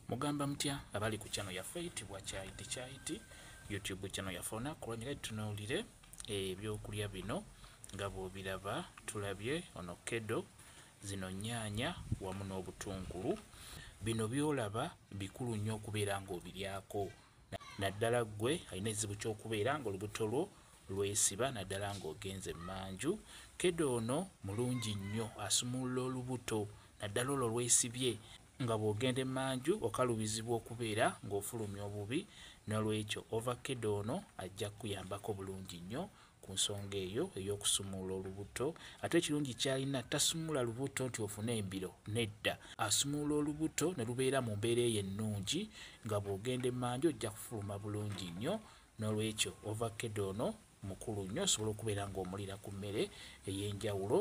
Mugamba mutya abali ku channel yaffe eyitibwa Kyaiti YouTube channel yaffe kulwanira tutunuulire ebyokulya bino nga bw'obiraba tulabye ono kedo zino nyaanya wamu n'obutungulu bino byolaba bikulu nnyo okubeera ng'obiryako naddala ggwe alina ekizibu ky'okubeera ng'olubuto lwo lwesiba naddala ng'ogenze mmanju. Kedo ono mulungi nnyo asumulula olubuto naddala olwo lwesibye nga bw'ogenda emmanju okalubizibwa okubeera ng'ofulumya obubi, n'olwekyo ovakkedo ono ajja kuyambako bulungi nnyo ku nsonga eyo ey'okusumula olubuto. Ate ekirungi ky'alina tasumula lubuto nti ofune embiro, nedda asumula olubuto ne lubeera mu mbeera eyo ennungi nga bw'ogenda emmanju ojja kufuluma bulungi nnyo. N'olwekyo ovakkedo ono mukulu nnyo osobola okubeera ng'omulira ku mmere ey'enjawulo.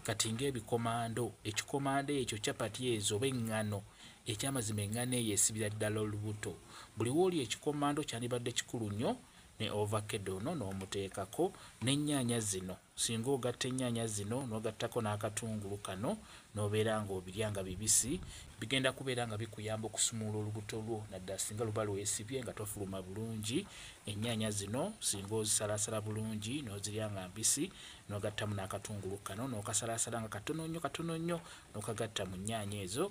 Kati ng'ebikomando, ekikomando ekyo capati ezo oba eŋŋano, ekyamazima eŋŋano eyo esibira ddala olubuto. Buli wooli ekikomando kyandibadde kikulu nnyo ne ovakkedo ono n'omuteekako n'ennyaanya zino. Singa ogatta ennyaanya zino n'ogattako n'akatungulu kano n'obeera ng'obirya nga bibisi, bigenda kubeera nga bikuyamba okusumula olubuto lwo naddala singa luba lwesibye nga tofuluma bulungi. Ennyaanya zino singa ozisalaasala bulungi n'ozirya nga mbisi n'ogattamu n'akatungulu kano n'okasalaasala nga katono nnyo n'okagatta mu nnyaanya ezo,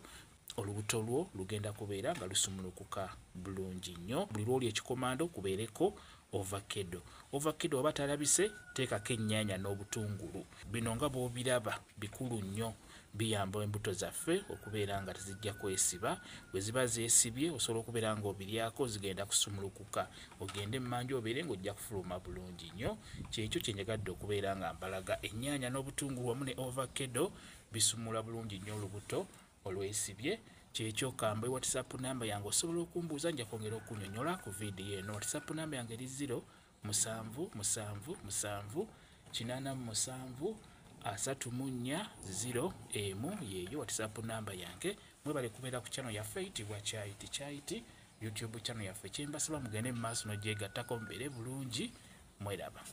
olubuto lwo lugenda kubeera nga lusumulukuka bulungi nnyo. Buli lwoli ekikomando kubeereko ovakkedo. Ovakkedo oba talabise teekako ennyaanya n'obutungulu. Bino nga bw'obiraba bikulu nnyo, biyamba embuto zaffe okubeera nga tezijja kwesiba. Bwe ziba zeesibye osobola okubeera ng'obiryako zigenda kusumulukuka, ogende emmanju obeere ng'ojja kufuluma bulungi nnyo. Kyekyo kye njagadde okubeera nga mbalaga. Ennyaanya n'obutungulu wamu ne ovakkedo bisumula bulungi nnyo olubuto olwesibye. Kyekyo kamba WhatsApp namba yange osobola okumbuuza, nja kwongera okunnyonnyola ku vidiyo eno. WhatsApp namba yange eri 0777873401 yeeyo WhatsApp namba yange. Mwebale kubeera ku channel yaffe eyitibwa Kyaiti YouTube channel yaffe. Kyembasaba mugende mu maaso n'ogyegattako mubeere bulungi. Mweraba.